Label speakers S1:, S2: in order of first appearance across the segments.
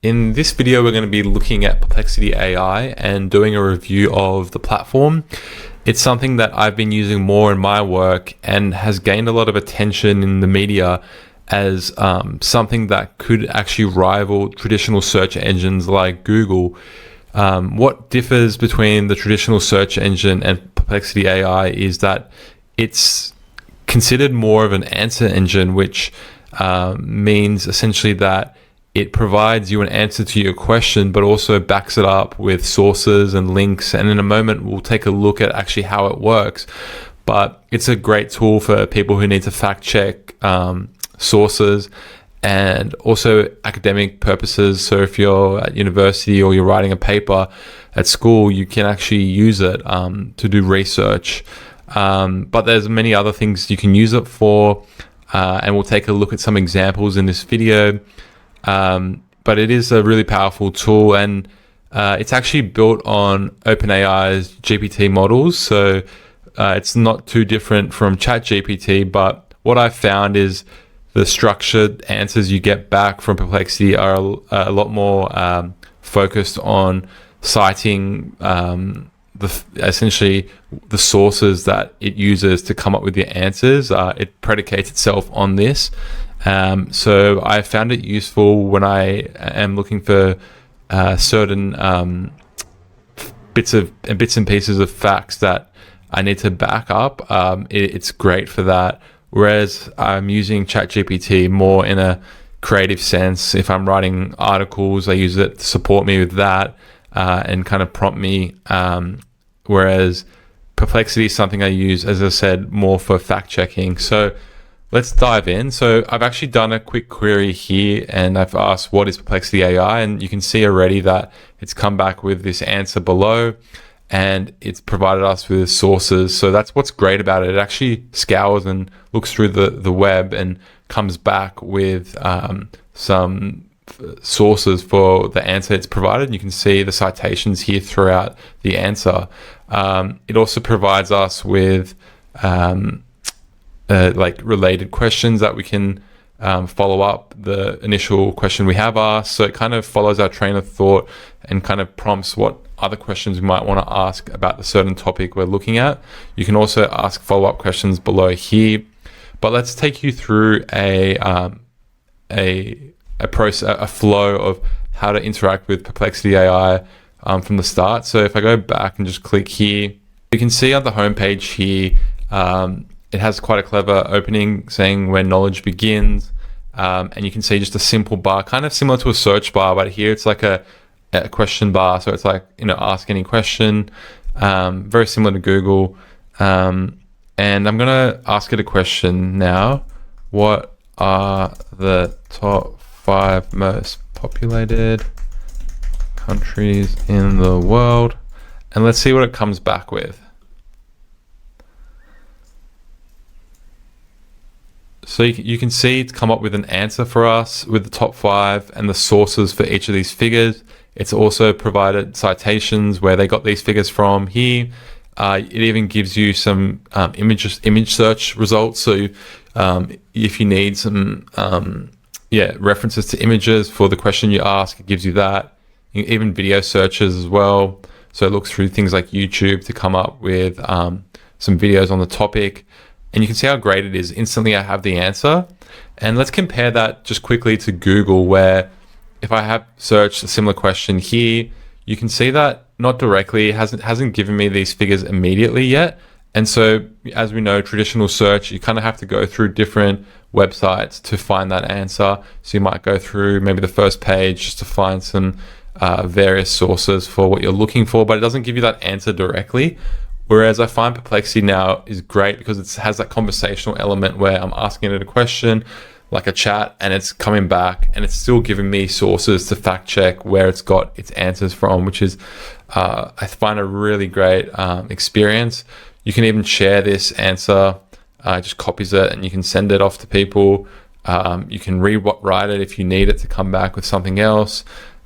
S1: In this video, we're going to be looking at Perplexity AI and doing a review of the platform. It's something that I've been using more in my work and has gained a lot of attention in the media as something that could actually rival traditional search engines like Google. What differs between the traditional search engine and Perplexity AI is that it's considered more of an answer engine, which means essentially that it provides you an answer to your question, but also backs it up with sources and links. And in a moment, we'll take a look at actually how it works. But it's a great tool for people who need to fact check sources and also academic purposes. So if you're at university or you're writing a paper at school, you can actually use it to do research. But there's many other things you can use it for. And we'll take a look at some examples in this video. But it is a really powerful tool, and it's actually built on OpenAI's GPT models. So it's not too different from ChatGPT, but what I've found is the structured answers you get back from Perplexity are a lot more focused on citing essentially the sources that it uses to come up with the answers. It predicates itself on this. So I found it useful when I am looking for certain bits and pieces of facts that I need to back up. It's great for that. Whereas I'm using ChatGPT more in a creative sense. If I'm writing articles, I use it to support me with that and kind of prompt me. Whereas Perplexity is something I use, as I said, more for fact checking. So let's dive in. So I've actually done a quick query here and I've asked what is Perplexity AI, and you can see already that it's come back with this answer below and it's provided us with sources. So that's what's great about it. It actually scours and looks through the web and comes back with some sources for the answer it's provided. You can see the citations here throughout the answer. It also provides us with like related questions that we can follow up the initial question we have asked. So it kind of follows our train of thought and kind of prompts what other questions we might want to ask about the certain topic we're looking at. You can also ask follow-up questions below here, but let's take you through a process, a flow of how to interact with Perplexity AI from the start. So if I go back and just click here, you can see on the homepage here, it has quite a clever opening saying where knowledge begins. And you can see just a simple bar, kind of similar to a search bar, but here it's like a question bar. So it's like, ask any question, very similar to Google. And I'm going to ask it a question now. What are the top 5 most populated countries in the world? And let's see what it comes back with. So you can see it's come up with an answer for us with the top 5 and the sources for each of these figures. It's also provided citations where they got these figures from here. It even gives you some image search results. So if you need some references to images for the question you ask, it gives you that. Even video searches as well. So it looks through things like YouTube to come up with some videos on the topic. And you can see how great it is. Instantly I have the answer. And let's compare that just quickly to Google, where if I have searched a similar question here, you can see that not directly, hasn't given me these figures immediately yet. And so as we know, traditional search, you kind of have to go through different websites to find that answer. So you might go through maybe the first page just to find some various sources for what you're looking for, but it doesn't give you that answer directly. Whereas I find Perplexity now is great because it has that conversational element where I'm asking it a question, like a chat, and it's coming back and it's still giving me sources to fact check where it's got its answers from, which is, I find a really great experience. You can even share this answer, just copies it and you can send it off to people. You can rewrite it if you need it to come back with something else,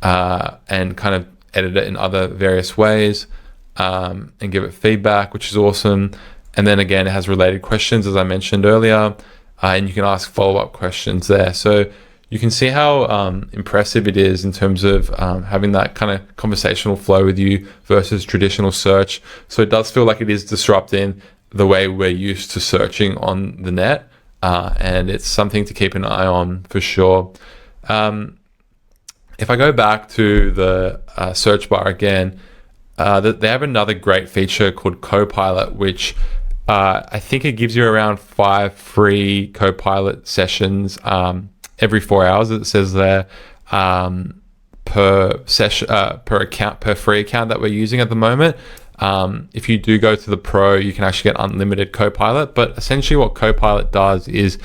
S1: and kind of edit it in other various ways. And give it feedback, which is awesome. And then again, it has related questions, as I mentioned earlier, and you can ask follow-up questions there. So you can see how impressive it is in terms of having that kind of conversational flow with you versus traditional search. So it does feel like it is disrupting the way we're used to searching on the net, and it's something to keep an eye on for sure. If I go back to the search bar again, they have another great feature called Copilot, which I think it gives you around 5 free Copilot sessions every 4 hours. It says there per session, per account, per free account that we're using at the moment. If you do go to the Pro, you can actually get unlimited Copilot. But essentially, what Copilot does is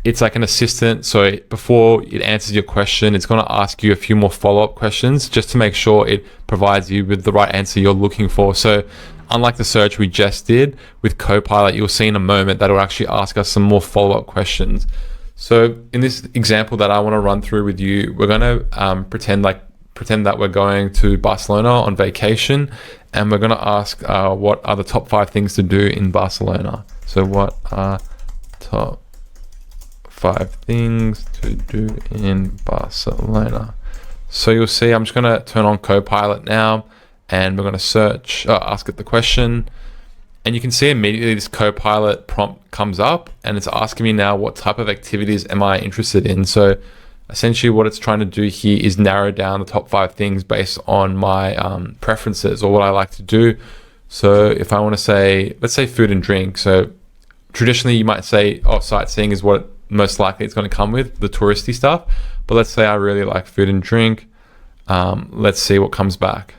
S1: it's like an assistant. So before it answers your question, it's going to ask you a few more follow-up questions just to make sure it provides you with the right answer you're looking for. So unlike the search we just did, with Copilot, you'll see in a moment that it'll actually ask us some more follow-up questions. So in this example that I want to run through with you, we're going to pretend that we're going to Barcelona on vacation, and we're going to ask what are the top 5 things to do in Barcelona. So what are top 5 things to do in Barcelona? So you'll see I'm just going to turn on Copilot now, and we're going to search, ask it the question, and you can see immediately this Copilot prompt comes up, and it's asking me now what type of activities am I interested in. So essentially what it's trying to do here is narrow down the top 5 things based on my preferences or what I like to do. So if I want to say, let's say food and drink. So traditionally you might say, oh, sightseeing is what most likely it's going to come with, the touristy stuff. But let's say I really like food and drink. Let's see what comes back.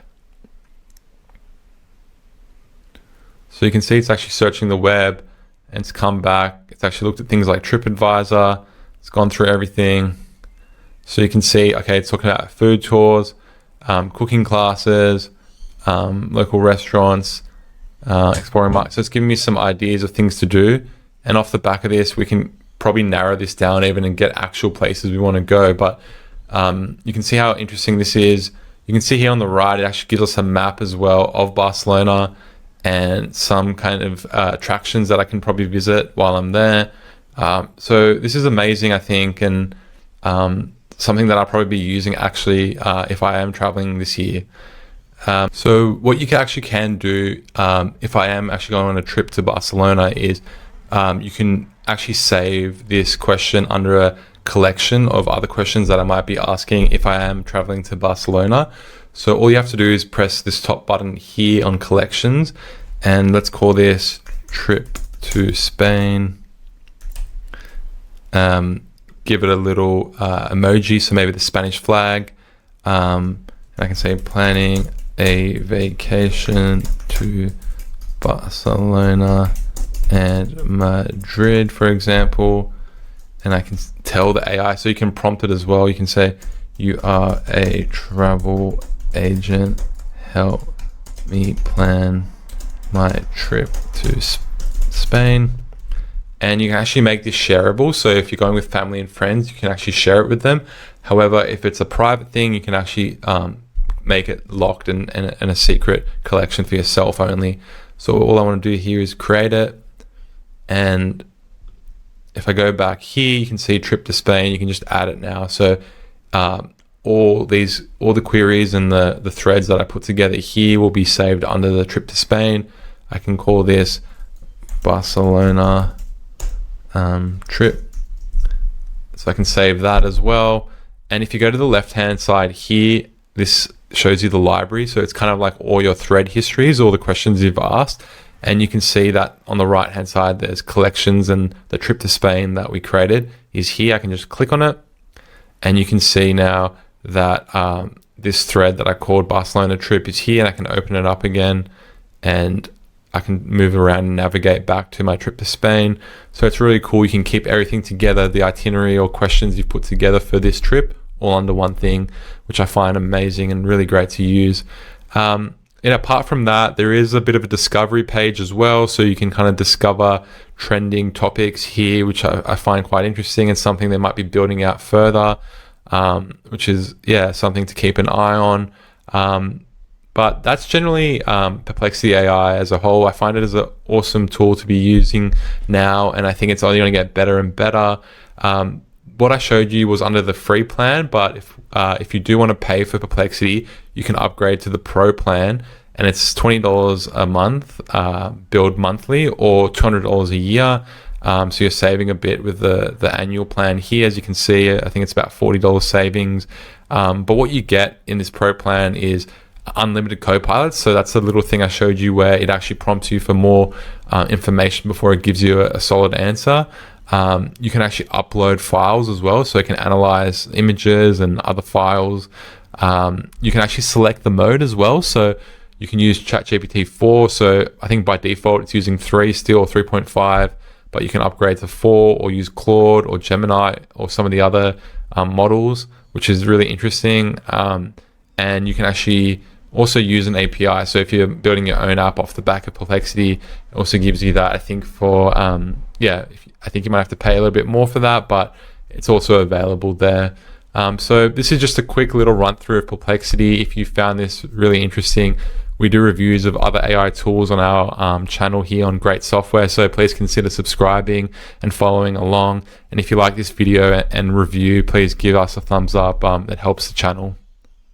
S1: So you can see it's actually searching the web, and it's come back. It's actually looked at things like TripAdvisor. It's gone through everything. So you can see, okay, it's talking about food tours, cooking classes, local restaurants, exploring markets. So it's giving me some ideas of things to do. And off the back of this, we can probably narrow this down even and get actual places we want to go. But you can see how interesting this is. You can see here on the right, it actually gives us a map as well of Barcelona and some kind of attractions that I can probably visit while I'm there. So this is amazing, I think, and something that I'll probably be using actually if I am traveling this year. So what you can do if I am actually going on a trip to Barcelona is you can actually save this question under a collection of other questions that I might be asking if I am traveling to Barcelona. So all you have to do is press this top button here on collections, and let's call this trip to Spain. Give it a little emoji, so maybe the Spanish flag. And I can say planning a vacation to Barcelona and Madrid, for example. And I can tell the AI, so you can prompt it as well. You can say, you are a travel agent, help me plan my trip to Spain. And you can actually make this shareable. So if you're going with family and friends, you can actually share it with them. However, if it's a private thing, you can actually make it locked in a secret collection for yourself only. So all I want to do here is create it. And if I go back here, you can see trip to Spain. You can just add it now. So all the queries and the threads that I put together here will be saved under the trip to Spain. I can call this Barcelona trip. So I can save that as well. And if you go to the left hand side here, this shows you the library. So it's kind of like all your thread histories, all the questions you've asked. And you can see that on the right hand side, there's collections, and the trip to Spain that we created is here. I can just click on it, and you can see now that this thread that I called Barcelona trip is here, and I can open it up again, and I can move around and navigate back to my trip to Spain. So it's really cool. You can keep everything together, the itinerary or questions you've put together for this trip, all under one thing, which I find amazing and really great to use. And apart from that, there is a bit of a discovery page as well. So you can kind of discover trending topics here, which I find quite interesting, and something they might be building out further, which is, something to keep an eye on. But that's generally Perplexity AI as a whole. I find it as an awesome tool to be using now, and I think it's only going to get better and better. What I showed you was under the free plan, but if you do want to pay for Perplexity, you can upgrade to the Pro plan, and it's $20 a month, billed monthly, or $200 a year. So you're saving a bit with the annual plan here. As you can see, I think it's about $40 savings. But what you get in this Pro plan is unlimited co-pilots. So that's the little thing I showed you where it actually prompts you for more information before it gives you a solid answer. You can actually upload files as well, so it can analyze images and other files. You can actually select the mode as well, so you can use ChatGPT 4. So I think by default it's using 3 still, or 3.5, but you can upgrade to 4 or use Claude or Gemini or some of the other models, which is really interesting. And you can actually also use an API. So if you're building your own app off the back of Perplexity, it also gives you that. I think for I think you might have to pay a little bit more for that, but it's also available there. So this is just a quick little run through of Perplexity. If you found this really interesting, we do reviews of other AI tools on our channel here on Great Software, so please consider subscribing and following along. And if you like this video and review, please give us a thumbs up. It helps the channel.